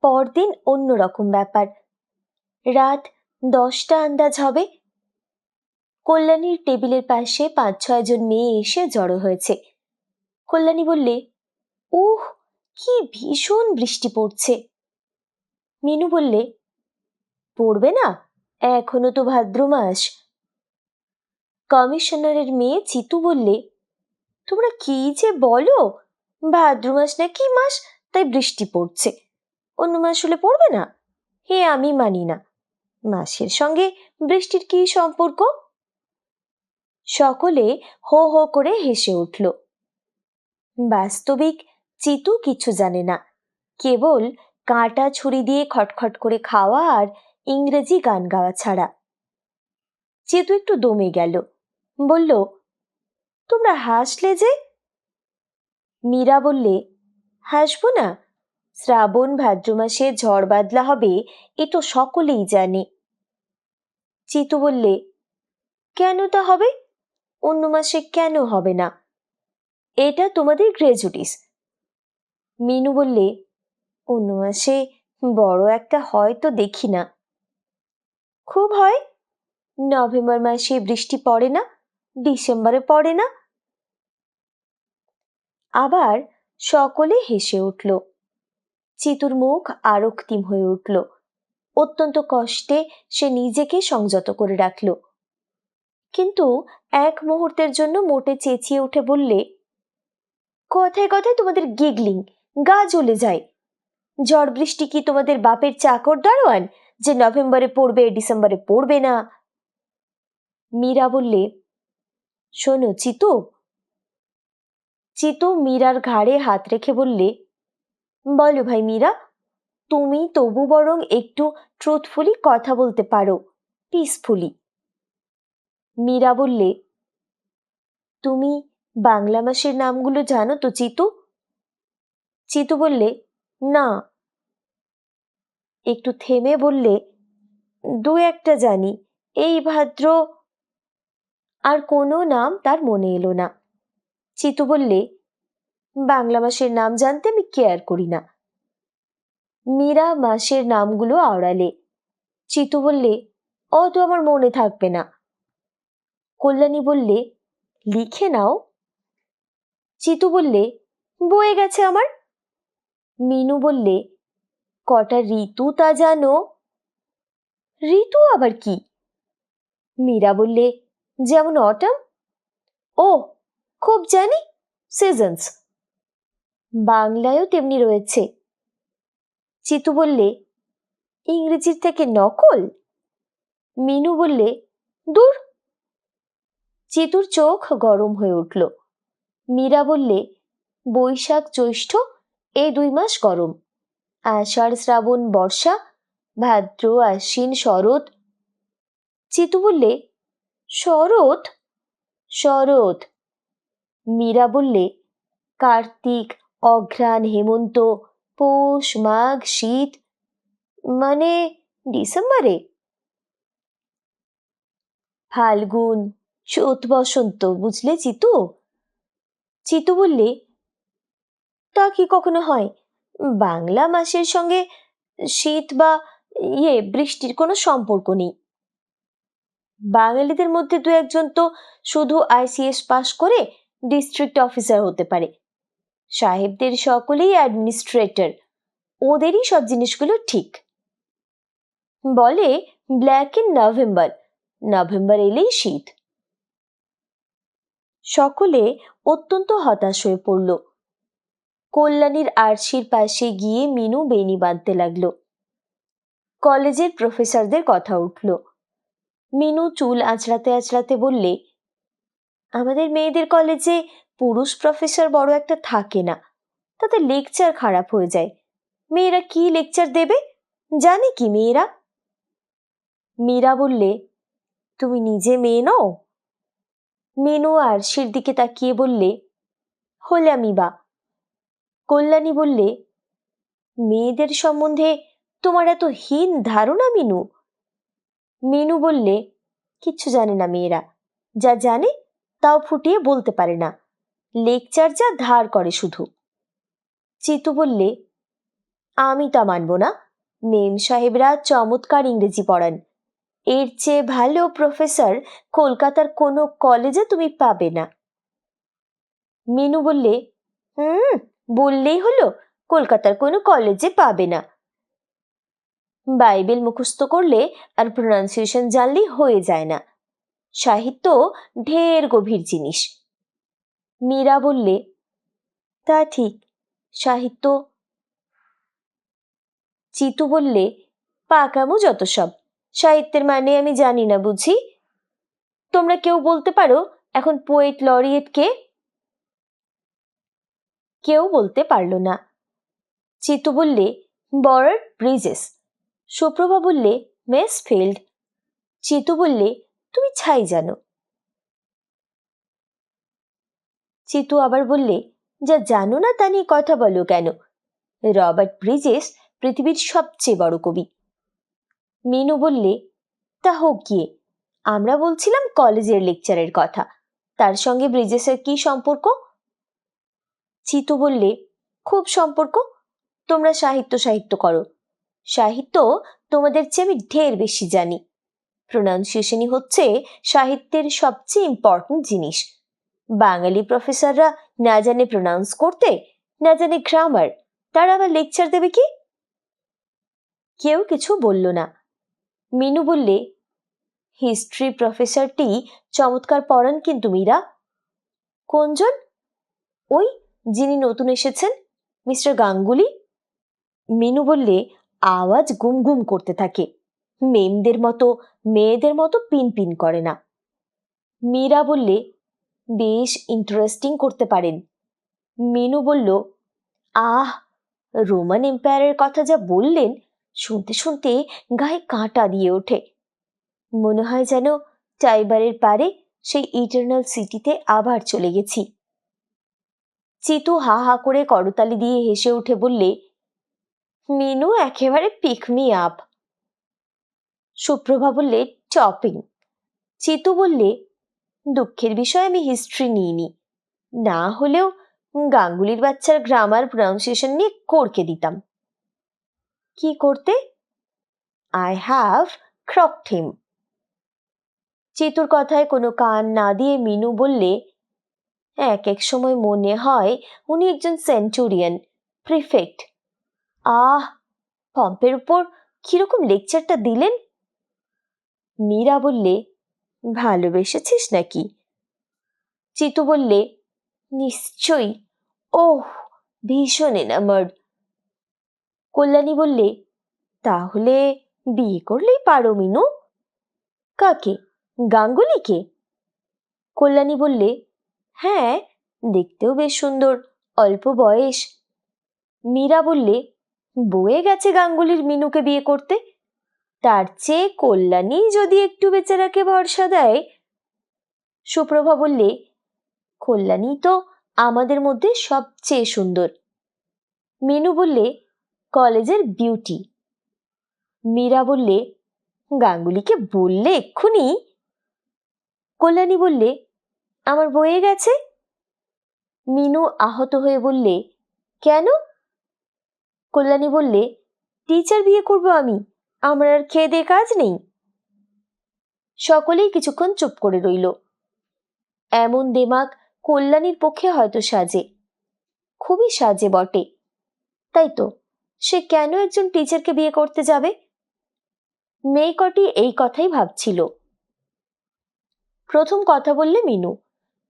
পরদিন অন্যরকম ব্যাপার। রাত 10টা আন্দাজ হবে। কল্যাণীর টেবিলের পাশে 5-6 জন মেয়ে এসে জড়ো হয়েছে। কল্যাণী বললে, উহ, কি ভীষণ বৃষ্টি পড়ছে। মিনু বললে, পড়বে না, এখনো তো ভাদ্র মাস। কমিশনারের মেয়ে চিতু বললে, তোমরা কি যে বলো, ভাদ্র মাস না কি মাস, তাই বৃষ্টি পড়ছে, অন্য মাস হলে পড়বে না? হে আমি মানি না, মাসের সঙ্গে বৃষ্টির কি সম্পর্ক? সকলে হো হো করে হেসে উঠল। বাস্তবিক চিতু কিছু জানে না, কেবল কাঁটা ছুরি দিয়ে খটখট করে খাওয়া আর ইংরেজি গান গাওয়া ছাড়া। চিতু একটু দমে গেল, বলল, তোমরা হাসলে যে? মীরা বললে, হাসবো না? শ্রাবণ ভাদ্র মাসে ঝড় বাদলা হবে, এ তো সকলেই জানে। চিতু বললে, কেন তা হবে? অন্য মাসে কেন হবে না? এটা তোমাদের গ্র্যাজুইটিস। মিনু বললে, অন্য মাসে বড় একটা হয় তো দেখি না। খুব হয়। নভেম্বর মাসে বৃষ্টি পড়ে না, ডিসেম্বরে পড়ে না। আবার সকলে হেসে উঠল। চিতুর মুখ আরক্তিম হয়ে উঠল। অত্যন্ত কষ্টে সে নিজেকে সংযত করে রাখল, কিন্তু এক মুহূর্তের জন্য মোটে চেঁচিয়ে উঠে বললে, কথায় কথায় তোমাদের গিগলিং গা জ্বলে যায়। ঝড় বৃষ্টি কি তোমাদের বাপের চাকর দারোয়ান যে নভেম্বরে পড়বে ডিসেম্বরে পড়বে না? মীরা বললে, শোনো চিতু। চিতু মীরার ঘাড়ে হাত রেখে বললে, বলো ভাই মীরা, তুমি তবু বরং একটু ট্রুথফুলি কথা বলতে পারো, পিসফুলি। মীরা বললে, তুমি বাংলা মাসের নামগুলো জানো তো চিতু? চিতু বললে, না। একটু থেমে বললে, দু একটা জানি, এই ভাদ্র। আর কোনো নাম তার মনে এলো না। চিতু বললে, বাংলা মাসের নাম জানতে আমি কেয়ার করি না। মীরা মাসের নামগুলো আওড়ালে। চিতু বললে, ও তো আমার মনে থাকবে না। কল্যাণী বললে, লিখে নাও। চিতু বললে, বয়ে গেছে আমার। মিনু বললে, কটা ঋতু তা জানো? ঋতু আবার কি? মীরা বললে, যেমন অটাম। ও, খুব জানি, সিজনস। বাংলায়ও তেমনি রয়েছে। চিতু বললে, ইংরেজির থেকে নকল? মিনু বললে, দূর। চিতুর চোখ গরম হয়ে উঠল। মীরা বললে, বৈশাখ জ্যৈষ্ঠ এই 2 মাস গরম, আষাঢ় শ্রাবণ বর্ষা, ভাদ্র আশ্বিন শরৎ। চিতু বললে, শরৎ? শরৎ। মীরা বললে, কার্তিক, অঘ্রাণ, হেমন্ত, পৌষ, মাঘ, শীত, মানে ডিসেম্বরে। ফাল্গুন, চৈত, বসন্ত, বুঝলে চিতু? চিতু বললে, তা কি কখনো হয়? বাংলা মাসের সঙ্গে শীত বা বৃষ্টির কোনো সম্পর্ক নেই। বাঙালিদের মধ্যে 2-1 তো শুধু ICS পাশ করে ডিস্ট্রিক্ট অফিসার হতে পারে। সাহেবদের সকলেই অ্যাডমিনিস্ট্রেটর, ওদেরই সব জিনিসগুলো ঠিক। বলে ব্ল্যাক ইন নভেম্বর, নভেম্বর এলেই শীত। সকলে অত্যন্ত হতাশ হয়ে পড়ল। কল্যাণীর আরশির পাশে গিয়ে মিনু বেনি বাঁধতে লাগলো। কলেজের প্রফেসরদের কথা উঠল। মিনু চুল আঁচড়াতে আঁচড়াতে বললে, আমাদের মেয়েদের কলেজে পুরুষ প্রফেসর বড় একটা থাকে না, তাতে লেকচার খারাপ হয়ে যায়। মেয়েরা কি লেকচার দেবে, জানে কি মেয়েরা? মীরা বললে, তুমি নিজে মেয়ে নও? মিনু আরশির দিকে তাকিয়ে বললে, হলামই বা। কল্যাণী বললে, মেয়েদের সম্বন্ধে তোমার এত হীন ধারণা মিনু? মিনু বললে, কিচ্ছু জানে না মেয়েরা, যা জানে তাও ফুটিয়ে বলতে পারে না, লেকচার যা ধার করে শুধু। চিতু বললে, আমি তা মানব না। মেম সাহেবরা চমৎকার ইংরেজি পড়ান। এর চেয়ে ভালো প্রফেসর কলকাতার কোনো কলেজে তুমি পাবে না। মিনু বললে, বললেই হলো কলকাতার কোনো কলেজে পাবে না। বাইবেল মুখস্থ করলে আর প্রোনাউন্সিয়েশন জানলেই হয়ে যায় না। সাহিত্য ঢের গভীর জিনিস। মীরা বললে, তা ঠিক, সাহিত্য। চিতু বললে, পাকামো যত সব। সাহিত্যের মানে আমি জানি না বুঝি? তোমরা কেউ বলতে পারো এখন পোয়েট লরিয়েট কে? কেউ বলতে পারল না। চিতু বললে, বার্ড ব্রিজেস। সুপ্রভা বললে, মেসফিল্ড। চিতু বললে, তুমি ছাই জানো। চিতু আবার বললে, যা জানো না তা নিয়ে কথা বলো কেন? রবার্ট ব্রিজেস পৃথিবীর সবচেয়ে বড় কবি। মিনু বললে, তা হোক গিয়ে, আমরা বলছিলাম কলেজের লেকচারের কথা। তার সঙ্গে ব্রিজেসের কি সম্পর্ক? চিতু বললে, খুব সম্পর্ক। তোমরা সাহিত্য সাহিত্য করো। সাহিত্য তোমাদের চেয়ে আমি ঢের বেশি জানি। প্রোনাউন্সিয়েশনই হচ্ছে সাহিত্যের সবচেয়ে ইম্পর্টেন্ট জিনিস। বাঙালি প্রফেসররা না জানে প্রোনাউন্স করতে, না জানে গ্রামার, তারা আবার লেকচার দেবে কি? কেউ কিছু বলল না। মিনু বললে, হিস্ট্রি প্রফেসরটি চমৎকার পড়ান কিন্তু মীরা। কোনজন? ওই যিনি নতুন এসেছেন, মিস্টার গাঙ্গুলি। মিনু বললে, আওয়াজ গুম গুম করতে থাকে, মেমদের মতো মেয়েদের মতো পিন পিন করে না। মীরা বললে, বেশ ইন্টারেস্টিং করতে পারেন। মিনু বলল, আহ, রোমান এম্পায়ারের কথা যা বললেন, শুনতে শুনতে গায়ে কাঁটা দিয়ে ওঠে। মনে হয় যেন টাইবারের পারে সেই ইটারনাল সিটিতে আবার চলে গেছি। চিতু হা হা করে করতালি দিয়ে হেসে উঠে বললে, মিনু একেবারে পিক মি আপ। সুপ্রভা বললে, টপিং। চিতু বললে, দুঃখের বিষয় আমি হিস্ট্রি নিইনি, না হলেও গাঙ্গুলির বাচ্চার গ্রামার প্রোনাউন্সিয়েশন নিয়ে করকে দিতাম। কি করতে? আই হ্যাভ ক্রকড হিম। চিতুর কথায় কোনো কান না দিয়ে মিনু বললে, এক এক সময় মনে হয় উনি একজন সেন্চুরিয়ান, প্রিফেক্ট। আহ, পম্পের উপর কিরকম লেকচারটা দিলেন। মীরা বললে, ভালোবেসেছিস নাকি? চিতু বললে, নিশ্চয়ই। ওহ, ভীষণ এনামার্ড। কল্যাণী বললে, তাহলে বিয়ে করলেই পারো মিনু। কাকে? গাঙ্গুলিকে? কল্যাণী বললে, হ্যাঁ, দেখতেও বেশ সুন্দর, অল্প বয়স। মীরা বললে, বয়ে গেছে গাঙ্গুলির মিনুকে বিয়ে করতে, তার চেয়ে কল্যাণী যদি একটু বেচারাকে ভরসা দেয়। সুপ্রভা বললে, কল্যাণী তো আমাদের মধ্যে সবচেয়ে সুন্দর। মিনু বললে, কলেজের বিউটি। মীরা বললে, গাঙ্গুলিকে বললে এক্ষুনি। কল্যাণী বললে, আমার বয়ে গেছে। মিনু আহত হয়ে বললে, কেন? কল্যাণী বললে, টিচার বিয়ে করব আমি, আমার আর খেয়ে দিয়ে কাজ নেই। সকলেই কিছুক্ষণ চুপ করে রইল। এমন দেমাক কল্যাণীর পক্ষে হয়তো সাজে, খুবই সাজে বটে। তাই তো সে কেন একজন টিচারকে বিয়ে করতে যাবে? মেয়ে কটি এই কথাই ভাবছিল। প্রথম কথা বললে মিনু,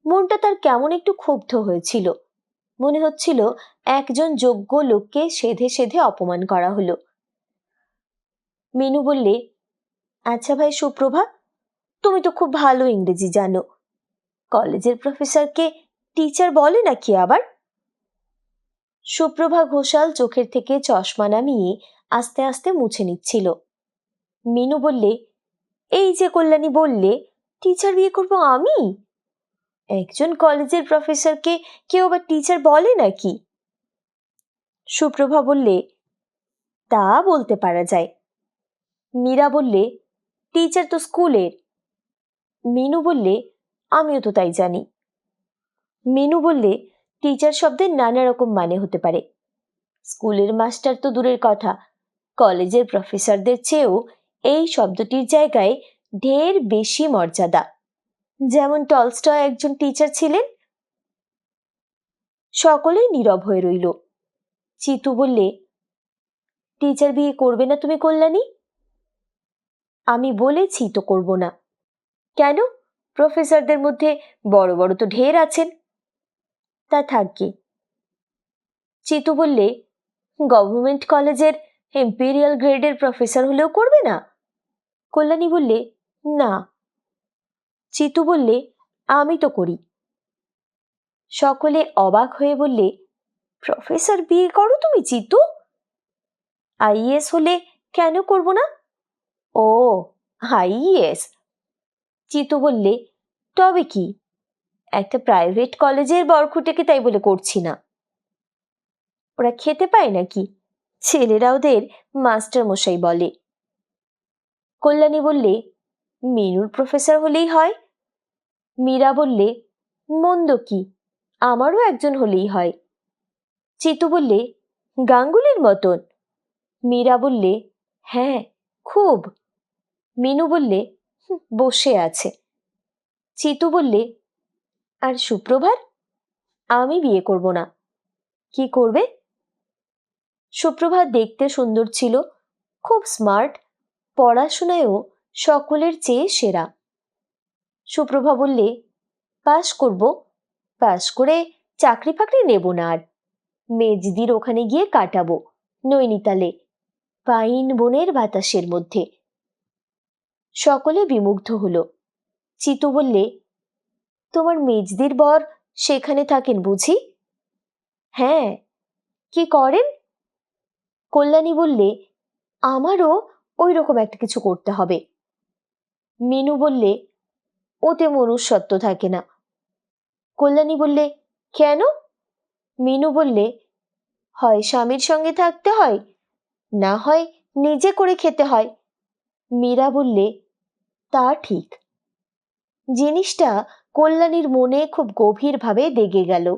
মনটা তার কেমন একটু ক্ষুব্ধ হয়েছিল। মনে হচ্ছিল একজন যোগ্য লোককে সেধে সেধে অপমান করা হলো। মিনু বললে, আচ্ছা ভাই সুপ্রভা, তুমি তো খুব ভালো ইংরেজি জানো, কলেজের প্রফেসরকে টিচার বলে নাকি আবার? সুপ্রভা ঘোষাল চোখের থেকে চশমা নামিয়ে আস্তে আস্তে মুছে নিচ্ছিল। মিনু বললে, এই যে কল্যাণী বললে টিচার বিয়ে করবো আমি, একজন কলেজের প্রফেসরকে কেউ আবার টিচার বলে নাকি? সুপ্রভা বললে, তা বলতে পারা যায়। মীরা বললে, টিচার তো স্কুলের। মিনু বললে, আমিও তো তাই জানি। মিনু বললে, টিচার শব্দের নানা রকম মানে হতে পারে, স্কুলের মাস্টার তো দূরের কথা, কলেজের প্রফেসরদের চেয়েও এই শব্দটির জায়গায় ঢের বেশি মর্যাদা। যেমন টলস্টয় একজন টিচার ছিলেন। সকলেই নীরব হয়ে রইল। চিতু বললে, টিচার বিয়ে করবে না তুমি কল্যাণী? আমি বলেছি তো করব না। কেন? প্রফেসরদের মধ্যে বড় বড় তো ঢের আছেন। তা থাকবে। চিতু বললে, গভর্নমেন্ট কলেজের এম্পেরিয়াল গ্রেডের প্রফেসর হলেও করবে না? কল্যাণী বললে, না। চিতু বললে, আমি তো করি। সকলে অবাক হয়ে বললে, প্রফেসর বিয়ে করো তুমি চিতু? আইএএস হলে কেন করব না? ও, আইএএস। চিতু বললে, তবে কি, একটা প্রাইভেট কলেজের বরখুটেকে তাই বলে করছি না। ওরা খেতে পায় নাকি? ছেলেরা ওদের মাস্টার মশাই বলে। কল্যাণী বললে, মিনুর প্রফেসর হলেই হয়। মীরা বললে, মন্দ কি, আমারও একজন হলেই হয়। চিতু বললে, গাঙ্গুলির মতন? মীরা বললে, হ্যাঁ খুব। মিনু বললে, বসে আছে। চিতু বললে, আর সুপ্রভার? আমি বিয়ে করব না। কি করবে? সুপ্রভাত দেখতে সুন্দর ছিল, খুব স্মার্ট, পড়াশোনায়ও সকলের চেয়ে সেরা। সুপ্রভা বললে, পাশ করব, পাশ করে চাকরি ফাকরি নেব না আর, মেজদির ওখানে গিয়ে কাটাবো নৈনিতালে, পাইন বনের বাতাসের মধ্যে। সকলে বিমুগ্ধ হলো। চিতু বললে, তোমার মেজদির বর সেখানে থাকেন বুঝি? হ্যাঁ। কি করেন? কল্যাণী বললে, আমারও ওই রকম একটা কিছু করতে হবে। মিনু বললে, ওতে মনুষ্যত্ব থাকে না। কল্যাণী বললে, কেন? মিনু বললে, হয় স্বামীর সঙ্গে থাকতে হয়, না হয় নিজে করে খেতে হয়। মীরা বললে, তা ঠিক। জিনিসটা কল্যাণীর মনে খুব গভীরভাবে দেগে গেল।